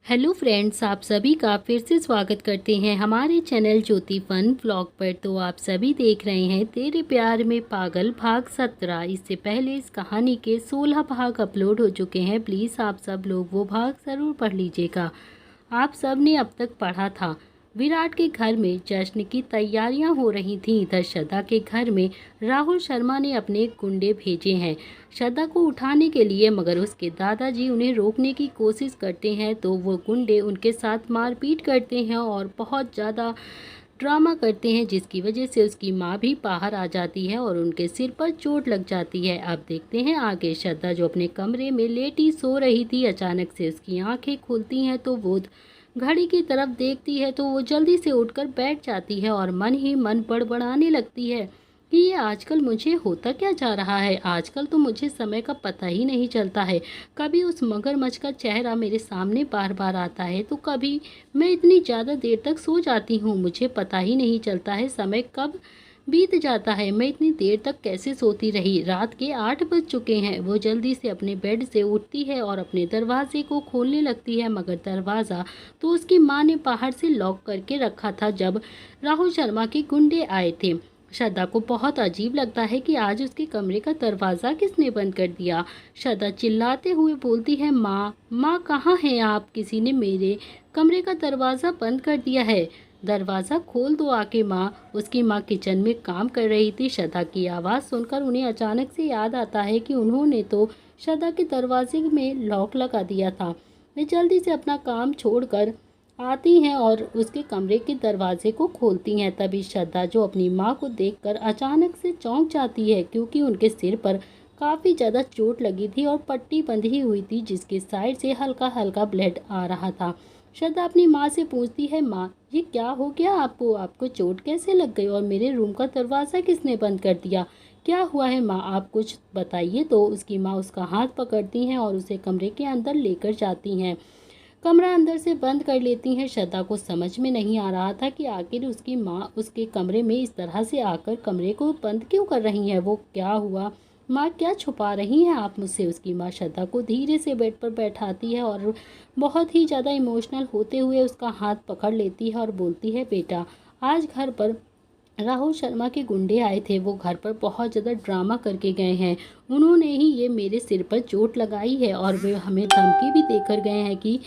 Hello friends, आप सभी का फिर से स्वागत करते हैं हमारे चैनल ज्योति फन व्लॉग पर। तो आप सभी देख रहे हैं तेरे प्यार में पागल भाग 17। इससे पहले इस कहानी के 16 भाग अपलोड हो चुके हैं। प्लीज़ आप सब लोग वो भाग ज़रूर पढ़ लीजिएगा। आप सब ने अब तक पढ़ा था विराट के घर में जश्न की तैयारियां हो रही थीं। इधर श्रद्धा के घर में राहुल शर्मा ने अपने गुंडे भेजे हैं श्रद्धा को उठाने के लिए, मगर उसके दादाजी उन्हें रोकने की कोशिश करते हैं तो वो गुंडे उनके साथ मारपीट करते हैं और बहुत ज़्यादा ड्रामा करते हैं, जिसकी वजह से उसकी माँ भी बाहर आ जाती है और उनके सिर पर चोट लग जाती है। अब देखते हैं आगे। श्रद्धा जो अपने कमरे में लेटी सो रही थी, अचानक से उसकी आंखें खुलती हैं तो वो घड़ी की तरफ देखती है तो वो जल्दी से उठकर बैठ जाती है और मन ही मन बड़बड़ाने लगती है कि ये आजकल मुझे होता क्या जा रहा है। आजकल तो मुझे समय का पता ही नहीं चलता है। कभी उस मगरमच्छ का चेहरा मेरे सामने बार बार आता है तो कभी मैं इतनी ज़्यादा देर तक सो जाती हूँ, मुझे पता ही नहीं चलता है समय कब बीत जाता है। मैं इतनी देर तक कैसे सोती रही। रात के 8 बज चुके हैं। वो जल्दी से अपने बेड से उठती है और अपने दरवाजे को खोलने लगती है, मगर दरवाज़ा तो उसकी माँ ने बाहर से लॉक करके रखा था जब राहुल शर्मा के गुंडे आए थे। श्रद्धा को बहुत अजीब लगता है कि आज उसके कमरे का दरवाज़ा किसने बंद कर दिया। श्रद्धा चिल्लाते हुए बोलती है, माँ माँ कहाँ हैं आप? किसी ने मेरे कमरे का दरवाज़ा बंद कर दिया है, दरवाज़ा खोल दो आके माँ। उसकी माँ किचन में काम कर रही थी। श्रद्धा की आवाज़ सुनकर उन्हें अचानक से याद आता है कि उन्होंने तो श्रद्धा के दरवाजे में लॉक लगा दिया था। वे जल्दी से अपना काम छोड़कर आती हैं और उसके कमरे के दरवाजे को खोलती हैं। तभी श्रद्धा जो अपनी माँ को देखकर अचानक से चौंक जाती है, क्योंकि उनके सिर पर काफ़ी ज़्यादा चोट लगी थी और पट्टी बंधी हुई थी, जिसके साइड से हल्का हल्का ब्लड आ रहा था। श्रद्धा अपनी माँ से पूछती है, माँ ये क्या हो गया आपको? आपको चोट कैसे लग गई और मेरे रूम का दरवाज़ा किसने बंद कर दिया? क्या हुआ है माँ, आप कुछ बताइए। तो उसकी माँ उसका हाथ पकड़ती हैं और उसे कमरे के अंदर लेकर जाती हैं। कमरा अंदर से बंद कर लेती हैं। श्रद्धा को समझ में नहीं आ रहा था कि आखिर उसकी माँ उसके कमरे में इस तरह से आकर कमरे को बंद क्यों कर रही हैं। वो क्या हुआ माँ, क्या छुपा रही हैं आप मुझसे? उसकी माँ श्रद्धा को धीरे से बेड पर बैठाती है और बहुत ही ज़्यादा इमोशनल होते हुए उसका हाथ पकड़ लेती है और बोलती है, बेटा आज घर पर राहुल शर्मा के गुंडे आए थे। वो घर पर बहुत ज़्यादा ड्रामा करके गए हैं। उन्होंने ही ये मेरे सिर पर चोट लगाई है और वे हमें धमकी भी देकर गए हैं कि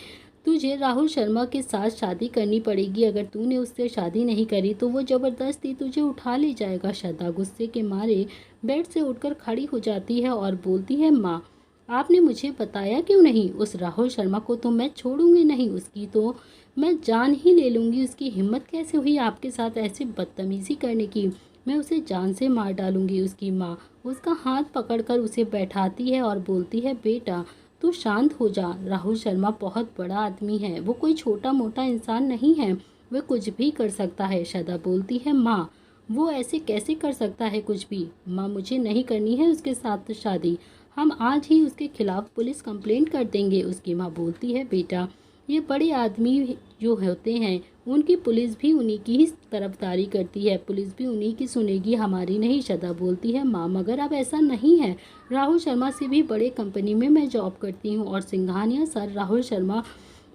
तुझे राहुल शर्मा के साथ शादी करनी पड़ेगी। अगर तूने उससे शादी नहीं करी तो वो ज़बरदस्ती तुझे उठा ले जाएगा। श्रद्धा गुस्से के मारे बेड से उठकर खड़ी हो जाती है और बोलती है, माँ आपने मुझे बताया क्यों नहीं? उस राहुल शर्मा को तो मैं छोड़ूंगी नहीं, उसकी तो मैं जान ही ले लूँगी। उसकी हिम्मत कैसे हुई आपके साथ ऐसे बदतमीज़ी करने की? मैं उसे जान से मार डालूंगी। उसकी माँ उसका हाथ पकड़कर उसे बैठाती है और बोलती है, बेटा तू शांत हो जा। राहुल शर्मा बहुत बड़ा आदमी है, वो कोई छोटा मोटा इंसान नहीं है, वह कुछ भी कर सकता है। श्रद्धा बोलती है, माँ वो ऐसे कैसे कर सकता है कुछ भी? माँ मुझे नहीं करनी है उसके साथ शादी, हम आज ही उसके खिलाफ पुलिस कंप्लेंट कर देंगे। उसकी माँ बोलती है, बेटा ये बड़े आदमी जो होते हैं उनकी पुलिस भी उन्हीं की ही तरफदारी करती है, पुलिस भी उन्हीं की सुनेगी, हमारी नहीं। श्रद्धा बोलती है, माँ मगर अब ऐसा नहीं है, राहुल शर्मा से भी बड़े कंपनी में मैं जॉब करती हूँ और सिंघानिया सर राहुल शर्मा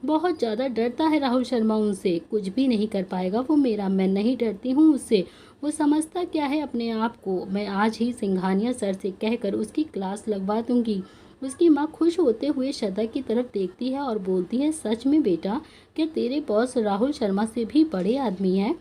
बहुत ज़्यादा डरता है। राहुल शर्मा उनसे कुछ भी नहीं कर पाएगा, वो मेरा, मैं नहीं डरती हूँ उससे। वो समझता क्या है अपने आप को। मैं आज ही सिंघानिया सर से कहकर उसकी क्लास लगवा दूंगी। उसकी माँ खुश होते हुए श्रद्धा की तरफ देखती है और बोलती है, सच में बेटा, क्या तेरे बॉस राहुल शर्मा से भी बड़े आदमी हैं?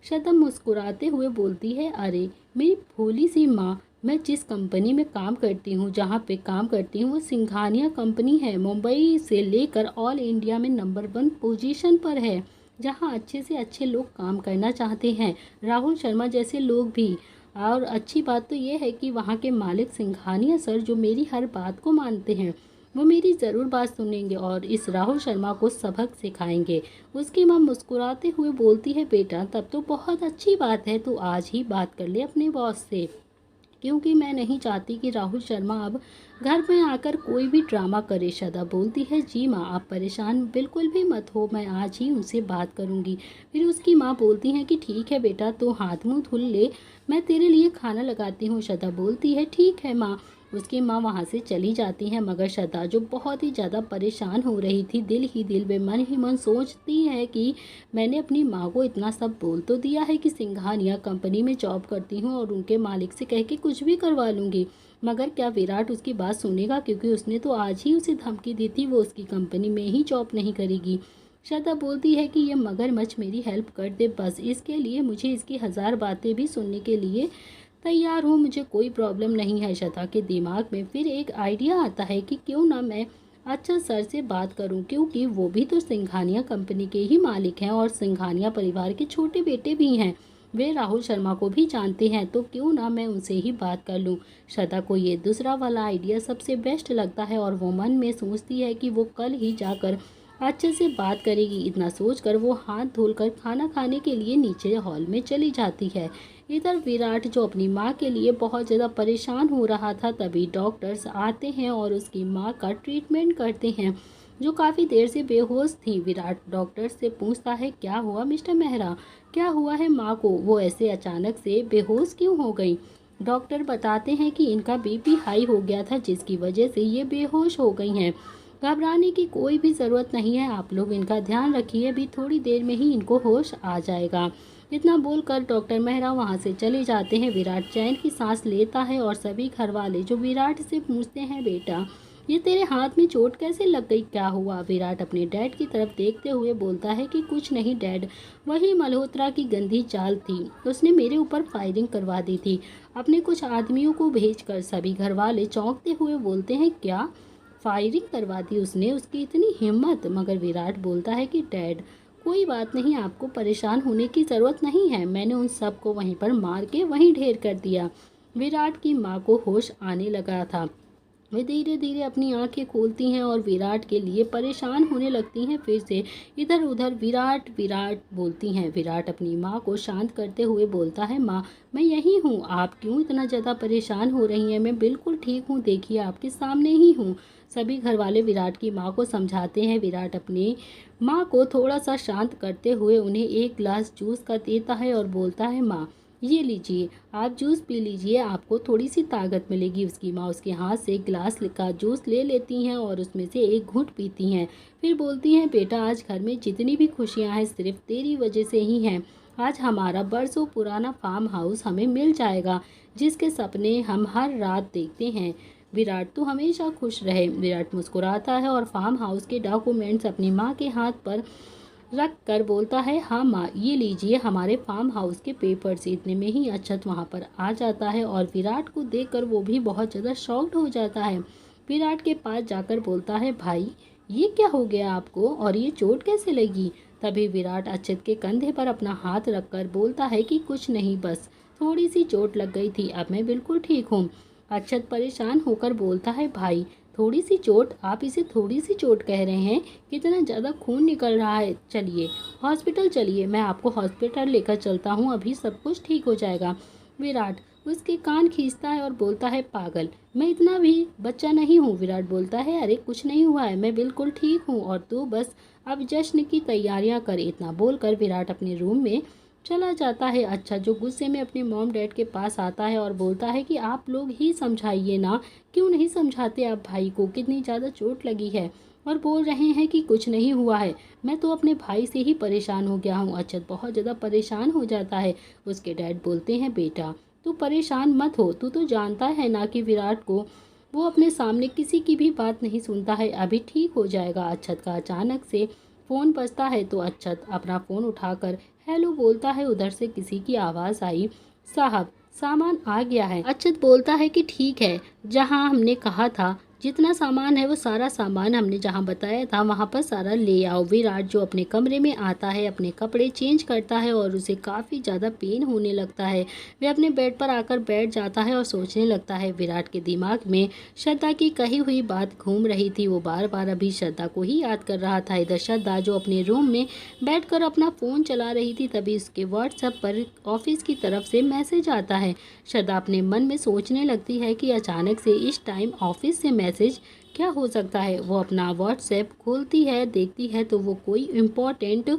श्रद्धा मुस्कुराते हुए बोलती है, अरे मेरी भोली सी माँ, मैं जिस कंपनी में काम करती हूँ, जहाँ पे काम करती हूँ, वो सिंघानिया कंपनी है। मुंबई से लेकर ऑल इंडिया में नंबर 1 पोजीशन पर है, जहाँ अच्छे से अच्छे लोग काम करना चाहते हैं, राहुल शर्मा जैसे लोग भी। और अच्छी बात तो ये है कि वहाँ के मालिक सिंघानिया सर जो मेरी हर बात को मानते हैं, वो मेरी ज़रूर बात सुनेंगे और इस राहुल शर्मा को सबक सिखाएंगे। उसकी माँ मुस्कुराते हुए बोलती है, बेटा तब तो बहुत अच्छी बात है, तो आज ही बात कर ले अपने बॉस से, क्योंकि मैं नहीं चाहती कि राहुल शर्मा अब घर में आकर कोई भी ड्रामा करे। श्रद्धा बोलती है, जी माँ आप परेशान बिल्कुल भी मत हो, मैं आज ही उनसे बात करूँगी। फिर उसकी माँ बोलती हैं कि ठीक है बेटा, तो हाथ मुँह धुल ले, मैं तेरे लिए खाना लगाती हूँ। श्रद्धा बोलती है, ठीक है माँ। उसकी माँ वहाँ से चली जाती हैं। मगर श्रद्धा जो बहुत ही ज़्यादा परेशान हो रही थी, दिल ही दिल में मन ही मन सोचती है कि मैंने अपनी माँ को इतना सब बोल तो दिया है कि सिंघानिया कंपनी में जॉब करती हूँ और उनके मालिक से कह के कुछ भी करवा लूँगी, मगर क्या विराट उसकी बात सुनेगा? क्योंकि उसने तो आज ही उसे धमकी दी थी वो उसकी कंपनी में ही जॉब नहीं करेगी। श्रद्धा बोलती है कि ये मगरमच्छ मेरी हेल्प कर दे, बस इसके लिए मुझे इसकी 1000 बातें भी सुनने के लिए तैयार हूँ, मुझे कोई प्रॉब्लम नहीं है। श्रद्धा के दिमाग में फिर एक आइडिया आता है कि क्यों ना मैं अच्छा सर से बात करूं, क्योंकि वो भी तो सिंघानिया कंपनी के ही मालिक हैं और सिंघानिया परिवार के छोटे बेटे भी हैं। वे राहुल शर्मा को भी जानते हैं, तो क्यों ना मैं उनसे ही बात कर लूं। श्रद्धा को ये दूसरा वाला आइडिया सबसे बेस्ट लगता है और वो मन में सोचती है कि वो कल ही जाकर अच्छे से बात करेगी। इतना सोचकर वो हाथ धोकर खाना खाने के लिए नीचे हॉल में चली जाती है। इधर विराट जो अपनी माँ के लिए बहुत ज़्यादा परेशान हो रहा था, तभी डॉक्टर्स आते हैं और उसकी माँ का ट्रीटमेंट करते हैं, जो काफ़ी देर से बेहोश थी। विराट डॉक्टर से पूछता है, क्या हुआ मिस्टर मेहरा, क्या हुआ है माँ को, वो ऐसे अचानक से बेहोश क्यों हो गई? डॉक्टर बताते हैं कि इनका बीपी हाई हो गया था, जिसकी वजह से ये बेहोश हो गई हैं। घबराने की कोई भी ज़रूरत नहीं है, आप लोग इनका ध्यान रखिए, अभी थोड़ी देर में ही इनको होश आ जाएगा। इतना बोलकर डॉक्टर मेहरा वहाँ से चले जाते हैं। विराट चैन की सांस लेता है और सभी घर वाले जो विराट से पूछते हैं, बेटा ये तेरे हाथ में चोट कैसे लग गई, क्या हुआ? विराट अपने डैड की तरफ देखते हुए बोलता है कि कुछ नहीं डैड, वही मल्होत्रा की गंदी चाल थी, उसने मेरे ऊपर फायरिंग करवा दी थी अपने कुछ आदमियों को भेजकर। सभी घर वाले चौंकते हुए बोलते हैं, क्या फायरिंग करवा दी उसने, उसकी इतनी हिम्मत? मगर विराट बोलता है कि डैड कोई बात नहीं, आपको परेशान होने की ज़रूरत नहीं है, मैंने उन सबको वहीं पर मार के वहीं ढेर कर दिया। विराट की माँ को होश आने लगा था, वे धीरे धीरे अपनी आंखें खोलती हैं और विराट के लिए परेशान होने लगती हैं। फिर से इधर उधर विराट विराट बोलती हैं। विराट अपनी माँ को शांत करते हुए बोलता है, माँ मैं यही हूँ, आप क्यों इतना ज़्यादा परेशान हो रही हैं, मैं बिल्कुल ठीक हूँ, देखिए आपके सामने ही हूँ। सभी घर वाले विराट की माँ को समझाते हैं। विराट अपनी माँ को थोड़ा सा शांत करते हुए उन्हें एक गिलास जूस का देता है और बोलता है, माँ ये लीजिए, आप जूस पी लीजिए, आपको थोड़ी सी ताकत मिलेगी। उसकी माँ उसके हाथ से एक गिलास का जूस ले लेती हैं और उसमें से एक घूंट पीती हैं। फिर बोलती हैं, बेटा आज घर में जितनी भी खुशियाँ हैं सिर्फ तेरी वजह से ही हैं। आज हमारा बरसों पुराना फार्म हाउस हमें मिल जाएगा, जिसके सपने हम हर रात देखते हैं। विराट तो हमेशा खुश रहे। विराट मुस्कुराता है और फार्म हाउस के डॉक्यूमेंट्स अपनी माँ के हाथ पर रख कर बोलता है, हाँ माँ ये लीजिए हमारे फार्म हाउस के पेपर्स। इतने में ही अक्षत वहाँ पर आ जाता है और विराट को देखकर वो भी बहुत ज़्यादा शॉक्ड हो जाता है। विराट के पास जाकर बोलता है, भाई ये क्या हो गया आपको और ये चोट कैसे लगी? तभी विराट अक्षत के कंधे पर अपना हाथ रखकर बोलता है कि कुछ नहीं, बस थोड़ी सी चोट लग गई थी, अब मैं बिल्कुल ठीक हूँ। अक्षत परेशान होकर बोलता है, भाई थोड़ी सी चोट, आप इसे थोड़ी सी चोट कह रहे हैं? कितना ज़्यादा खून निकल रहा है, चलिए हॉस्पिटल चलिए, मैं आपको हॉस्पिटल लेकर चलता हूँ, अभी सब कुछ ठीक हो जाएगा। विराट उसके कान खींचता है और बोलता है, पागल, मैं इतना भी बच्चा नहीं हूँ। विराट बोलता है, अरे कुछ नहीं हुआ है, मैं बिल्कुल ठीक हूँ और तू बस अब जश्न की तैयारियाँ कर। इतना बोलकर विराट अपने रूम में चला जाता है। अच्छा जो गुस्से में अपने मॉम डैड के पास आता है और बोलता है कि आप लोग ही समझाइए ना, क्यों नहीं समझाते आप भाई को, कितनी ज़्यादा चोट लगी है और बोल रहे हैं कि कुछ नहीं हुआ है, मैं तो अपने भाई से ही परेशान हो गया हूँ। अक्षत बहुत ज़्यादा परेशान हो जाता है। उसके डैड बोलते हैं, बेटा तू परेशान मत हो, तू तो जानता है ना कि विराट को वो अपने सामने किसी की भी बात नहीं सुनता है, अभी ठीक हो जाएगा। अक्षत का अचानक से फ़ोन बजता है तो अक्षत अपना फ़ोन उठाकर हेलो बोलता है। उधर से किसी की आवाज़ आई, साहब सामान आ गया है। अक्षत बोलता है कि ठीक है, जहां हमने कहा था जितना सामान है वो सारा सामान हमने जहां बताया था वहां पर सारा ले आओ। विराट जो अपने कमरे में आता है, अपने कपड़े चेंज करता है और उसे काफ़ी ज़्यादा पेन होने लगता है। वे अपने बेड पर आकर बैठ जाता है और सोचने लगता है। विराट के दिमाग में श्रद्धा की कही हुई बात घूम रही थी, वो बार बार अभी श्रद्धा को ही याद कर रहा था। इधर श्रद्धा जो अपने रूम में बैठकर अपना फ़ोन चला रही थी, तभी उसके व्हाट्सएप पर ऑफिस की तरफ से मैसेज आता है। श्रद्धा अपने मन में सोचने लगती है कि अचानक से इस टाइम ऑफिस से मैसेज क्या हो सकता है। वो अपना व्हाट्सएप खोलती है, देखती है तो वो कोई इम्पोर्टेंट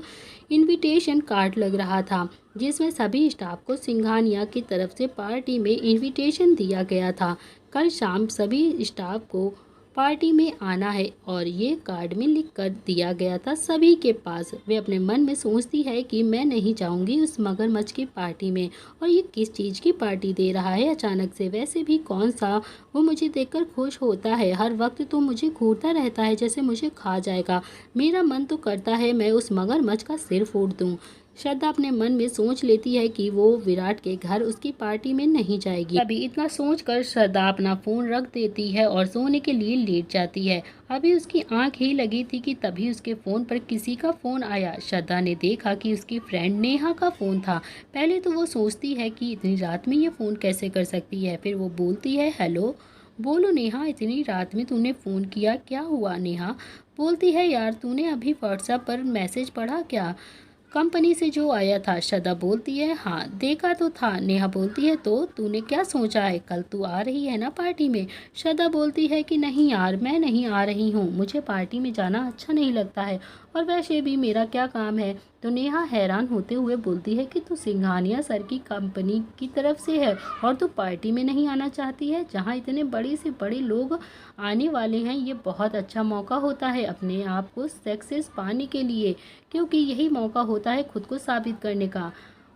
इनविटेशन कार्ड लग रहा था जिसमें सभी स्टाफ को सिंघानिया की तरफ से पार्टी में इनविटेशन दिया गया था। कल शाम सभी स्टाफ को पार्टी में आना है और ये कार्ड में लिख कर दिया गया था सभी के पास। वे अपने मन में सोचती है कि मैं नहीं जाऊंगी उस मगरमच्छ की पार्टी में, और ये किस चीज़ की पार्टी दे रहा है अचानक से, वैसे भी कौन सा वो मुझे देखकर खुश होता है। हर वक्त तो मुझे घूरता रहता है जैसे मुझे खा जाएगा। मेरा मन तो करता है मैं उस मगरमच्छ का सिर फोड़ दूँ। श्रद्धा अपने मन में सोच लेती है कि वो विराट के घर उसकी पार्टी में नहीं जाएगी। अभी इतना सोचकर श्रद्धा अपना फोन रख देती है और सोने के लिए लेट जाती है। अभी उसकी आंख ही लगी थी कि तभी उसके फ़ोन पर किसी का फ़ोन आया। श्रद्धा ने देखा कि उसकी फ्रेंड नेहा का फ़ोन था। पहले तो वो सोचती है कि इतनी रात में ये फ़ोन कैसे कर सकती है। फिर वो बोलती है, हेलो। बोलो नेहा, इतनी रात में तूने फ़ोन किया, क्या हुआ। नेहा बोलती है, यार तूने अभी व्हाट्सएप पर मैसेज पढ़ा क्या, कंपनी से जो आया था। श्रद्धा बोलती है, हाँ देखा तो था। नेहा बोलती है, तो तूने क्या सोचा है, कल तू आ रही है ना पार्टी में। श्रद्धा बोलती है कि नहीं यार, मैं नहीं आ रही हूँ, मुझे पार्टी में जाना अच्छा नहीं लगता है और वैसे भी मेरा क्या काम है। तो नेहा हैरान होते हुए बोलती है कि तू सिंघानिया सर की कंपनी की तरफ से है और तू पार्टी में नहीं आना चाहती है जहाँ इतने बड़े से बड़े लोग आने वाले हैं। ये बहुत अच्छा मौका होता है अपने आप को सक्सेस पाने के लिए, क्योंकि यही मौका होता है खुद को साबित करने का।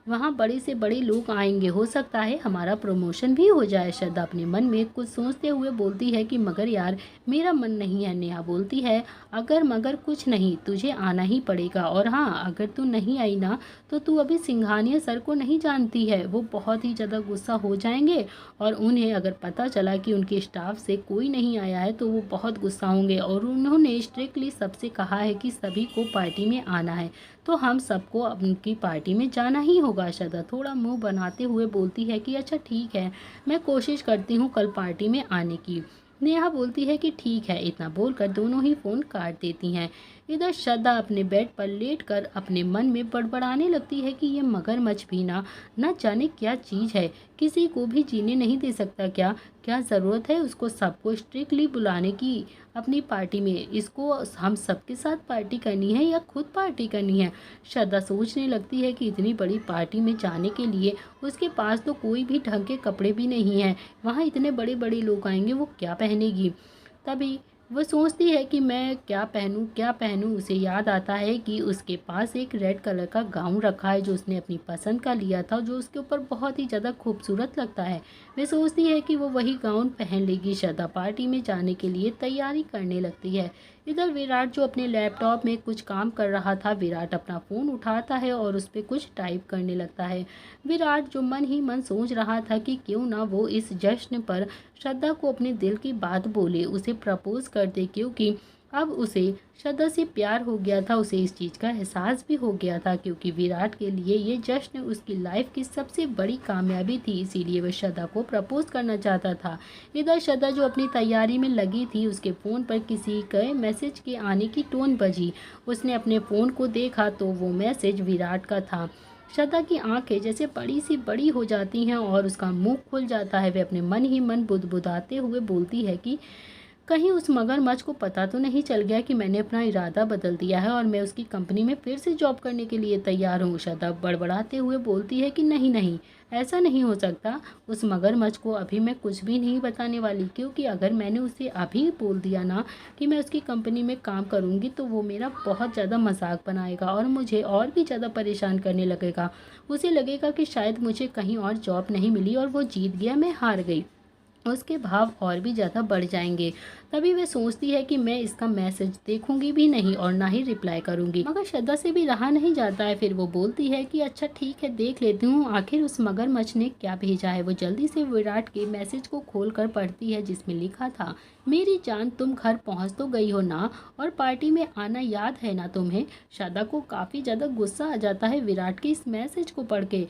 वहाँ बड़े से बड़े लोग आएंगे, हो सकता है हमारा प्रमोशन भी हो जाए। श्रद्धा अपने मन में कुछ सोचते हुए बोलती है कि मगर यार मेरा मन नहीं है। नेहा बोलती है, अगर मगर कुछ नहीं, तुझे आना ही पड़ेगा। और हाँ, अगर तू नहीं आई ना तो तू अभी सिंघानिया सर को नहीं जानती है, वो बहुत ही ज़्यादा गुस्सा हो जाएंगे और उन्हें अगर पता चला कि उनके स्टाफ से कोई नहीं आया है तो वो बहुत गुस्सा होंगे। और उन्होंने स्ट्रिक्टली सबसे कहा है कि सभी को पार्टी में आना है, तो हम सबको उनकी पार्टी में जाना ही होगा। श्रद्धा थोड़ा मुंह बनाते हुए बोलती है कि अच्छा ठीक है, मैं कोशिश करती हूँ कल पार्टी में आने की। नेहा बोलती है कि ठीक है। इतना बोलकर दोनों ही फ़ोन काट देती हैं। इधर श्रद्धा अपने बेड पर लेटकर अपने मन में बड़बड़ाने लगती है कि ये मगरमच्छ भी ना जाने क्या चीज़ है, किसी को भी जीने नहीं दे सकता। क्या क्या ज़रूरत है उसको सबको स्ट्रिक्टली बुलाने की अपनी पार्टी में। इसको हम सबके साथ पार्टी करनी है या खुद पार्टी करनी है। श्रद्धा सोचने लगती है कि इतनी बड़ी पार्टी में जाने के लिए उसके पास तो कोई भी ढंग के कपड़े भी नहीं हैं, वहाँ इतने बड़े बड़े लोग आएंगे, वो क्या पहनेगी। तभी वो सोचती है कि मैं क्या पहनूं क्या पहनूं। उसे याद आता है कि उसके पास एक रेड कलर का गाउन रखा है जो उसने अपनी पसंद का लिया था, जो उसके ऊपर बहुत ही ज़्यादा खूबसूरत लगता है। वे सोचती है कि वो वही गाउन पहन लेगी। श्रद्धा पार्टी में जाने के लिए तैयारी करने लगती है। इधर विराट जो अपने लैपटॉप में कुछ काम कर रहा था, विराट अपना फ़ोन उठाता है और उस पर कुछ टाइप करने लगता है। विराट जो मन ही मन सोच रहा था कि क्यों ना वो इस जश्न पर श्रद्धा को अपने दिल की बात बोले, उसे प्रपोज कर दे, क्योंकि अब उसे श्रद्धा से प्यार हो गया था। उसे इस चीज़ का एहसास भी हो गया था क्योंकि विराट के लिए ये जश्न उसकी लाइफ की सबसे बड़ी कामयाबी थी, इसीलिए वह श्रद्धा को प्रपोज करना चाहता था। इधर श्रद्धा जो अपनी तैयारी में लगी थी, उसके फ़ोन पर किसी के मैसेज के आने की टोन बजी। उसने अपने फ़ोन को देखा तो वो मैसेज विराट का था। श्रद्धा की आंखें जैसे बड़ी सी बड़ी हो जाती हैं और उसका मुंह खुल जाता है। वे अपने मन ही मन बुदबुदाते हुए बोलती है कि कहीं उस मगरमच्छ को पता तो नहीं चल गया कि मैंने अपना इरादा बदल दिया है और मैं उसकी कंपनी में फिर से जॉब करने के लिए तैयार हूँ। श्रद्धा बड़बड़ाते हुए बोलती है कि नहीं नहीं, ऐसा नहीं हो सकता। उस मगरमच्छ को अभी मैं कुछ भी नहीं बताने वाली, क्योंकि अगर मैंने उसे अभी बोल दिया ना कि मैं उसकी कंपनी में काम करूँगी तो वो मेरा बहुत ज़्यादा मजाक बनाएगा और मुझे और भी ज़्यादा परेशान करने लगेगा। उसे लगेगा कि शायद मुझे कहीं और जॉब नहीं मिली और वो जीत गया, मैं हार गई। उसके भाव और भी ज़्यादा बढ़ जाएंगे। तभी वे सोचती है कि मैं इसका मैसेज देखूंगी भी नहीं और ना ही रिप्लाई करूंगी, मगर श्रद्धा से भी रहा नहीं जाता है। फिर वो बोलती है कि अच्छा ठीक है, देख लेती हूँ आखिर उस मगरमच्छ ने क्या भेजा है। वो जल्दी से विराट के मैसेज को खोलकर पढ़ती है जिसमें लिखा था, मेरी जान तुम घर पहुँच तो गई हो ना, और पार्टी में आना याद है ना तुम्हें। श्रद्धा को काफ़ी ज़्यादा गुस्सा आ जाता है विराट के इस मैसेज को पढ़ के।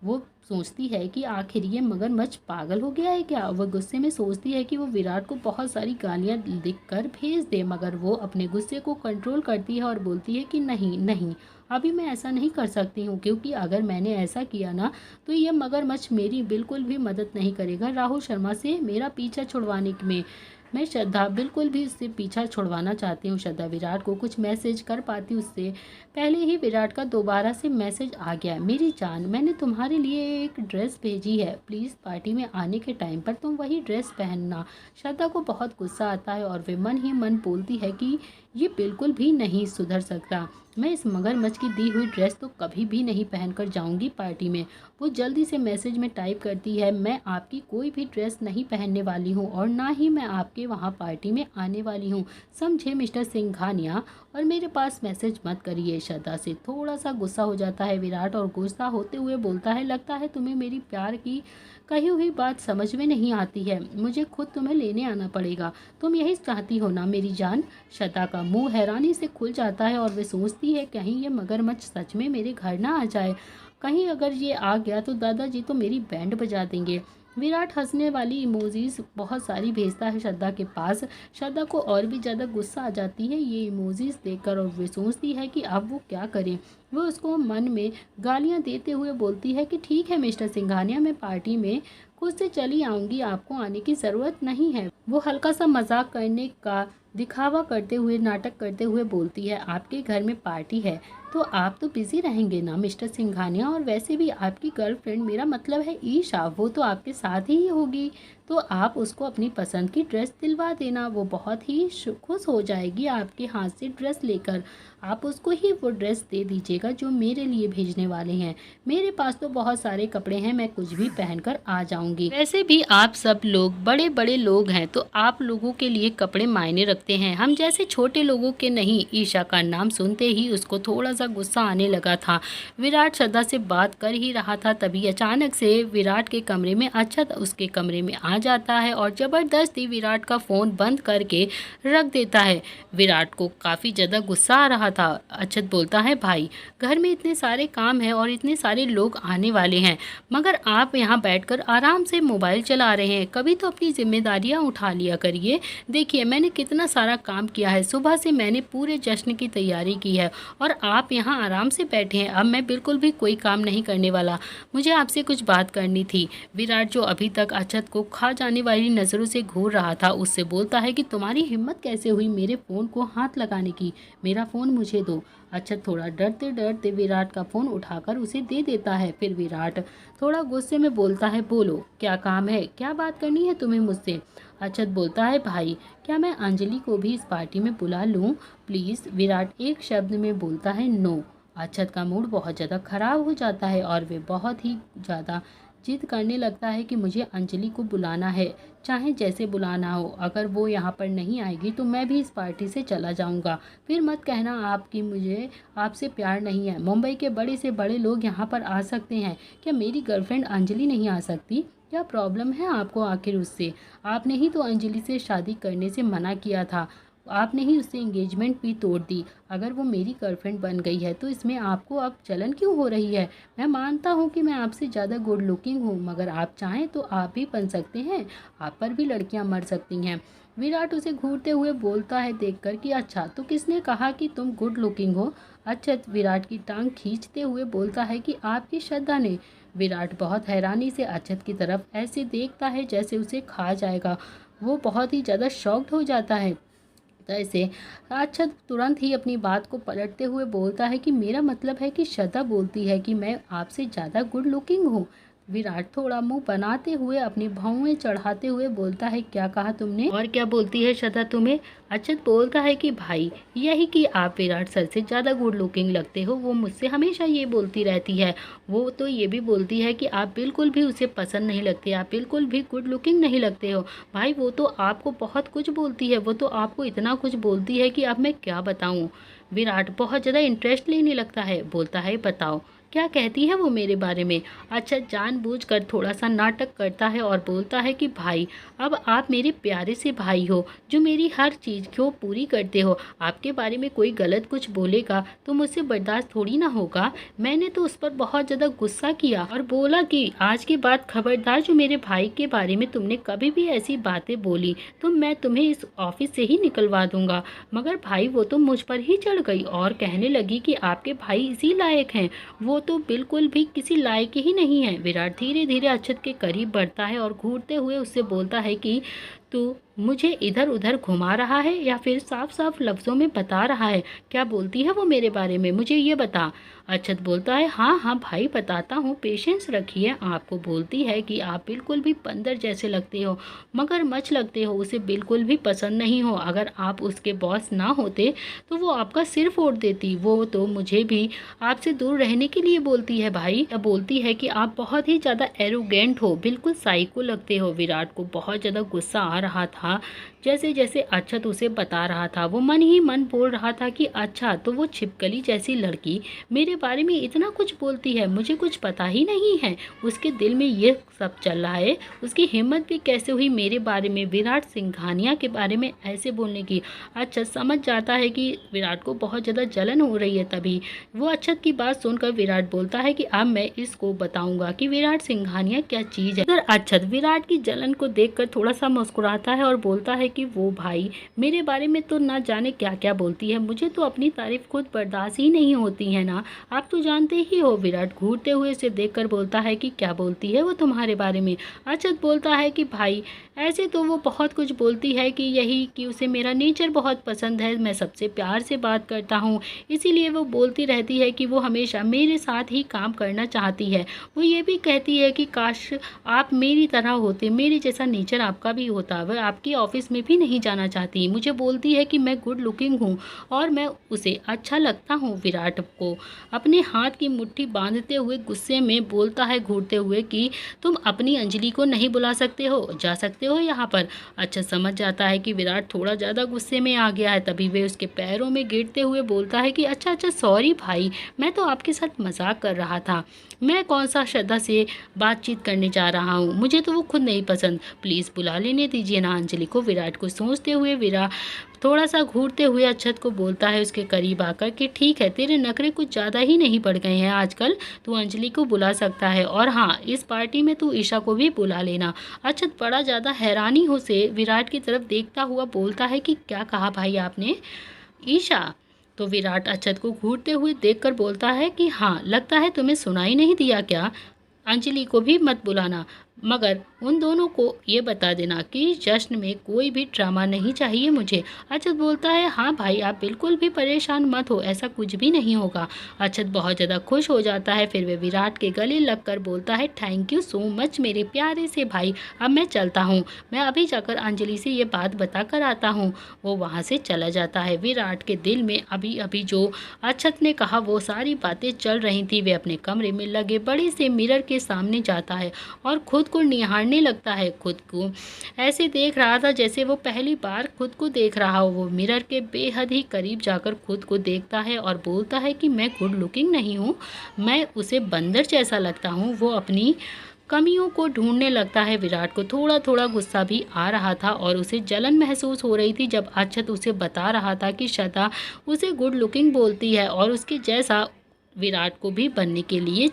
वो सोचती है कि आखिर ये मगरमच्छ पागल हो गया है क्या। वह गुस्से में सोचती है कि वो विराट को बहुत सारी गालियां लिखकर भेज दे, मगर वो अपने गुस्से को कंट्रोल करती है और बोलती है कि नहीं नहीं, अभी मैं ऐसा नहीं कर सकती हूँ, क्योंकि अगर मैंने ऐसा किया ना तो ये मगरमच्छ मेरी बिल्कुल भी मदद नहीं करेगा राहुल शर्मा से मेरा पीछा छुड़वाने में। मैं श्रद्धा बिल्कुल भी उससे पीछा छुड़वाना चाहती हूँ। श्रद्धा विराट को कुछ मैसेज कर पाती उससे पहले ही विराट का दोबारा से मैसेज आ गया। मेरी जान, मैंने तुम्हारे लिए एक ड्रेस भेजी है, प्लीज़ पार्टी में आने के टाइम पर तुम वही ड्रेस पहनना। श्रद्धा को बहुत गुस्सा आता है और वे मन ही मन बोलती है कि ये बिल्कुल भी नहीं सुधर सकता। मैं इस मगरमच्छ की दी हुई ड्रेस तो कभी भी नहीं पहनकर जाऊंगी पार्टी में। वो जल्दी से मैसेज में टाइप करती है, मैं आपकी कोई भी ड्रेस नहीं पहनने वाली हूँ और ना ही मैं आपके वहाँ पार्टी में आने वाली हूँ, समझे मिस्टर सिंघानिया, और मेरे पास मैसेज मत करिए। श्रद्धा से थोड़ा सा गुस्सा हो जाता है विराट और गुस्सा होते हुए बोलता है, लगता है तुम्हें मेरी प्यार की कही हुई बात समझ में नहीं आती है, मुझे खुद तुम्हें लेने आना पड़ेगा। तुम यही चाहती हो ना मेरी जान। श्रद्धा का मुंह हैरानी से खुल जाता है और वे सोचती है कहीं ये मगरमच्छ सच में मेरे घर ना आ जाए। कहीं अगर ये आ गया तो दादाजी तो मेरी बैंड बजा देंगे। विराट हंसने वाली इमोजीज बहुत सारी भेजता है श्रद्धा के पास। श्रद्धा को और भी ज़्यादा गुस्सा आ जाती है ये इमोजीज देखकर और वे सोचती है कि अब वो क्या करें। वो उसको मन में गालियां देते हुए बोलती है कि ठीक है मिस्टर सिंघानिया, मैं पार्टी में खुद से चली आऊँगी, आपको आने की ज़रूरत नहीं है। वो हल्का सा मजाक करने का दिखावा करते हुए, नाटक करते हुए बोलती है, आपके घर में पार्टी है तो आप तो बिजी रहेंगे ना मिस्टर सिंघानिया, और वैसे भी आपकी गर्लफ्रेंड, मेरा मतलब है ईशा, वो तो आपके साथ ही होगी, तो आप उसको अपनी पसंद की ड्रेस दिलवा देना। वो बहुत ही खुश हो जाएगी आपके हाथ से ड्रेस लेकर। आप उसको ही वो ड्रेस दे दीजिएगा जो मेरे लिए भेजने वाले हैं। मेरे पास तो बहुत सारे कपड़े हैं, मैं कुछ भी पहनकर आ जाऊंगी। वैसे भी आप सब लोग बड़े बड़े लोग हैं तो आप लोगों के लिए कपड़े मायने रखते हैं, हम जैसे छोटे लोगों के नहीं। ईशा का नाम सुनते ही उसको थोड़ा सा गुस्सा आने लगा था। विराट श्रद्धा से बात कर ही रहा था, तभी अचानक से विराट के कमरे में अक्षत उसके कमरे में आ जाता है और ज़बरदस्ती विराट का फ़ोन बंद करके रख देता है। विराट को काफ़ी ज़्यादा गुस्सा आ रहा था। अक्षत बोलता है, भाई घर में इतने सारे काम हैं और इतने सारे लोग आने वाले हैं, मगर आप यहाँ बैठकर आराम से मोबाइल चला रहे हैं, कभी तो अपनी जिम्मेदारियाँ उठा लिया करिए। देखिए मैंने कितना सारा काम किया है, सुबह से मैंने पूरे जश्न की तैयारी की है और आप यहाँ आराम से बैठे हैं। अब मैं बिल्कुल भी कोई काम नहीं करने वाला, मुझे आपसे कुछ बात करनी थी। विराट जो अभी तक अक्षत को खा जाने वाली नज़रों से घूर रहा था उससे बोलता है कि तुम्हारी हिम्मत कैसे हुई मेरे फ़ोन को हाथ लगाने की, मेरा फ़ोन मुझे दो। अक्षत थोड़ा डरते डरते विराट का फ़ोन उठाकर उसे दे देता है। फिर विराट थोड़ा गुस्से में बोलता है, बोलो क्या काम है, क्या बात करनी है तुम्हें मुझसे। अक्षत बोलता है, भाई क्या मैं अंजलि को भी इस पार्टी में बुला लूँ प्लीज़। विराट एक शब्द में बोलता है, नो। अक्षत का मूड बहुत ज़्यादा ख़राब हो जाता है और वे बहुत ही ज़्यादा जिद करने लगता है कि मुझे अंजलि को बुलाना है, चाहे जैसे बुलाना हो। अगर वो यहाँ पर नहीं आएगी तो मैं भी इस पार्टी से चला जाऊँगा। फिर मत कहना आपकी मुझे आपसे प्यार नहीं है। मुंबई के बड़े से बड़े लोग यहाँ पर आ सकते हैं, क्या मेरी गर्लफ्रेंड अंजलि नहीं आ सकती? क्या प्रॉब्लम है आपको आखिर उससे? आपने ही तो अंजलि से शादी करने से मना किया था, आपने ही उससे एंगेजमेंट भी तोड़ दी। अगर वो मेरी गर्लफ्रेंड बन गई है तो इसमें आपको अब जलन क्यों हो रही है? मैं मानता हूँ कि मैं आपसे ज़्यादा गुड लुकिंग हूँ, मगर आप चाहें तो आप भी बन सकते हैं, आप पर भी लड़कियाँ मर सकती हैं। विराट उसे घूरते हुए बोलता है देखकर कि अच्छा तो किसने कहा कि तुम गुड लुकिंग हो? अक्षत विराट की टांग खींचते हुए बोलता है कि आपकी श्रद्धा ने। विराट बहुत हैरानी से अक्षत की तरफ ऐसे देखता है जैसे उसे खा जाएगा। वो बहुत ही ज़्यादा शॉक्ड हो जाता है। ऐसे अक्षत तुरंत ही अपनी बात को पलटते हुए बोलता है कि मेरा मतलब है कि श्रद्धा बोलती है कि मैं आपसे ज़्यादा गुड लुकिंग हूँ। विराट थोड़ा मुंह बनाते हुए अपनी भौवें चढ़ाते हुए बोलता है, क्या कहा तुमने? और क्या बोलती है श्रद्धा तुम्हें? अक्षत बोलता है कि भाई यही कि आप विराट सर से ज़्यादा गुड लुकिंग लगते हो, वो मुझसे हमेशा ये बोलती रहती है। वो तो ये भी बोलती है कि आप बिल्कुल भी उसे पसंद नहीं लगते, आप बिल्कुल भी गुड लुकिंग नहीं लगते हो। भाई वो तो आपको बहुत कुछ बोलती है, वो तो आपको इतना कुछ बोलती है कि अब मैं क्या बताऊँ। विराट बहुत ज़्यादा इंटरेस्ट लेने लगता है, बोलता है बताओ क्या कहती है वो मेरे बारे में। अच्छा जानबूझकर थोड़ा सा नाटक करता है और बोलता है कि भाई अब आप मेरे प्यारे से भाई हो जो मेरी हर चीज़ को पूरी करते हो, आपके बारे में कोई गलत कुछ बोलेगा तो मुझसे बर्दाश्त थोड़ी ना होगा। मैंने तो उस पर बहुत ज़्यादा गुस्सा किया और बोला कि आज के बाद खबरदार जो मेरे भाई के बारे में तुमने कभी भी ऐसी बातें बोली तो मैं तुम्हें इस ऑफिस से ही निकलवा दूंगा। मगर भाई वो तो मुझ पर ही चढ़ गई और कहने लगी कि आपके भाई इसी लायक हैं, वो तो बिल्कुल भी किसी लायक ही नहीं है। विराट धीरे धीरे अक्षत के करीब बढ़ता है और घूरते हुए उससे बोलता है कि तू मुझे इधर उधर घुमा रहा है या फिर साफ साफ लफ्ज़ों में बता रहा है? क्या बोलती है वो मेरे बारे में, मुझे ये बता। अक्षत बोलता है हाँ हाँ भाई बताता हूँ, पेशेंस रखिए। आपको बोलती है कि आप बिल्कुल भी बंदर जैसे लगते हो, मगरमच्छ लगते हो, उसे बिल्कुल भी पसंद नहीं हो। अगर आप उसके बॉस ना होते तो वो आपका सिर फोड़ देती। वो तो मुझे भी आपसे दूर रहने के लिए बोलती है भाई। बोलती है कि आप बहुत ही ज़्यादा एरोगेंट हो, बिल्कुल साइको लगते हो। विराट को बहुत ज़्यादा गुस्सा आ रहा था। जैसे जैसे अक्षत उसे बता रहा था वो मन ही मन बोल रहा था कि अच्छा तो वो छिपकली जैसी लड़की मेरे बारे में इतना कुछ बोलती है, मुझे कुछ पता ही नहीं है। उसके दिल में ये सब चल रहा है, उसकी हिम्मत भी कैसे हुई मेरे बारे में, विराट सिंघानिया के बारे में ऐसे बोलने की। अक्षत समझ जाता है कि विराट को बहुत ज़्यादा जलन हो रही है। तभी वो अक्षत की बात सुनकर विराट बोलता है कि अब मैं इसको बताऊंगा कि विराट सिंघानिया क्या चीज़ है। इधर अक्षत विराट की जलन को देखकर थोड़ा सा मुस्कुराता है और बोलता है कि वो भाई मेरे बारे में तो ना जाने क्या क्या बोलती है, मुझे तो अपनी तारीफ खुद बर्दाश्त ही नहीं होती है ना, आप तो जानते ही हो। विराट घूरते हुए से देखकर बोलता है कि क्या बोलती है वो तुम्हारे बारे में। अक्षत बोलता है कि भाई ऐसे तो वो बहुत कुछ बोलती है कि यही कि उसे मेरा नेचर बहुत पसंद है, मैं सबसे प्यार से बात करता हूँ, इसीलिए वो बोलती रहती है कि वो हमेशा मेरे साथ ही काम करना चाहती है। वो ये भी कहती है कि काश आप मेरी तरह होते, मेरे जैसा नेचर आपका भी होता, वह आपकी ऑफिस में भी नहीं जाना चाहती। मुझे बोलती है कि मैं गुड लुकिंग हूँ और मैं उसे अच्छा लगता हूँ। विराट को अपने हाथ की मुट्ठी बांधते हुए गुस्से में बोलता है घूरते हुए कि तुम अपनी अंजलि को नहीं बुला सकते हो, जा सकते हो यहाँ पर। अच्छा समझ जाता है कि विराट थोड़ा ज़्यादा गुस्से में आ गया है। तभी वे उसके पैरों में गिरते हुए बोलता है कि अच्छा अच्छा सॉरी भाई, मैं तो आपके साथ मजाक कर रहा था, मैं कौन सा श्रद्धा से बातचीत करने जा रहा हूँ, मुझे तो वो खुद नहीं पसंद, प्लीज़ बुला लेने दीजिए ना अंजलि को। विराट को सोचते हुए विराट थोड़ा सा घूरते हुए अक्षत को बोलता है उसके करीब आकर कि ठीक है, तेरे नखरे कुछ ज़्यादा ही नहीं बढ़ गए हैं आजकल, तू अंजलि को बुला सकता है और हाँ इस पार्टी में तू ईशा को भी बुला लेना। अक्षत बड़ा ज़्यादा हैरानी हो से विराट की तरफ देखता हुआ बोलता है कि क्या कहा भाई आपने, ईशा? तो विराट अक्षत को घूरते हुए देखकर बोलता है कि हाँ लगता है तुम्हें सुनाई नहीं दिया क्या, अंजलि को भी मत बुलाना, मगर उन दोनों को ये बता देना कि जश्न में कोई भी ड्रामा नहीं चाहिए मुझे। अक्षत बोलता है हाँ भाई आप बिल्कुल भी परेशान मत हो, ऐसा कुछ भी नहीं होगा। अक्षत बहुत ज़्यादा खुश हो जाता है। फिर वे विराट के गले लगकर बोलता है थैंक यू सो मच मेरे प्यारे से भाई, अब मैं चलता हूँ, मैं अभी जाकर अंजलि से ये बात बता कर आता हूँ। वो वहाँ से चला जाता है। विराट के दिल में अभी अभी जो अक्षत ने कहा वो सारी बातें चल रही थी। वे अपने कमरे में लगे बड़े से मिरर के सामने जाता है और खुद को निहारने लगता है। खुद को ऐसे देख रहा था जैसे वो पहली बार खुद को देख रहा हो। वो मिरर के बेहद ही करीब जाकर खुद को देखता है और बोलता है कि मैं गुड लुकिंग नहीं हूँ, मैं उसे बंदर जैसा लगता हूँ। वो अपनी कमियों को ढूंढने लगता है। विराट को थोड़ा थोड़ा गुस्सा भी आ रहा था और उसे जलन महसूस हो रही थी जब अक्षत उसे बता रहा था कि श्रद्धा उसे गुड लुकिंग बोलती है और उसके जैसा विराट को भी बनने के लिए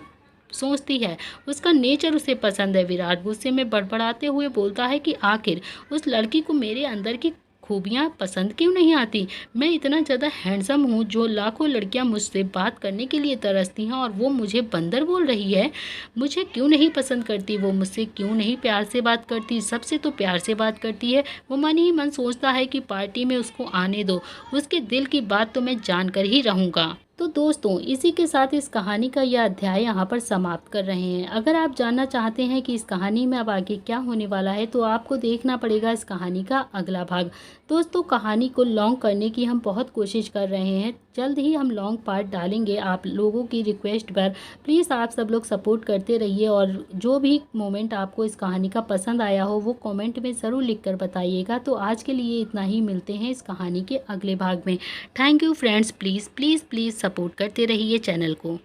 सोचती है, उसका नेचर उसे पसंद है। विराट गुस्से में बड़बड़ाते हुए बोलता है कि आखिर उस लड़की को मेरे अंदर की खूबियाँ पसंद क्यों नहीं आती, मैं इतना ज़्यादा हैंडसम हूँ जो लाखों लड़कियाँ मुझसे बात करने के लिए तरसती हैं और वो मुझे बंदर बोल रही है, मुझे क्यों नहीं पसंद करती, वो मुझसे क्यों नहीं प्यार से बात करती, सबसे तो प्यार से बात करती है। वो मन ही मन सोचता है कि पार्टी में उसको आने दो, उसके दिल की बात तो मैं जानकर ही रहूँगा। तो दोस्तों इसी के साथ इस कहानी का यह अध्याय यहाँ पर समाप्त कर रहे हैं। अगर आप जानना चाहते हैं कि इस कहानी में अब आगे क्या होने वाला है तो आपको देखना पड़ेगा इस कहानी का अगला भाग। दोस्तों कहानी को लॉन्ग करने की हम बहुत कोशिश कर रहे हैं, जल्द ही हम लॉन्ग पार्ट डालेंगे आप लोगों की रिक्वेस्ट पर। प्लीज़ आप सब लोग सपोर्ट करते रहिए और जो भी मोमेंट आपको इस कहानी का पसंद आया हो वो कमेंट में ज़रूर लिख कर बताइएगा। तो आज के लिए इतना ही, मिलते हैं इस कहानी के अगले भाग में। Thank you friends, please please please support करते रहिए चैनल को।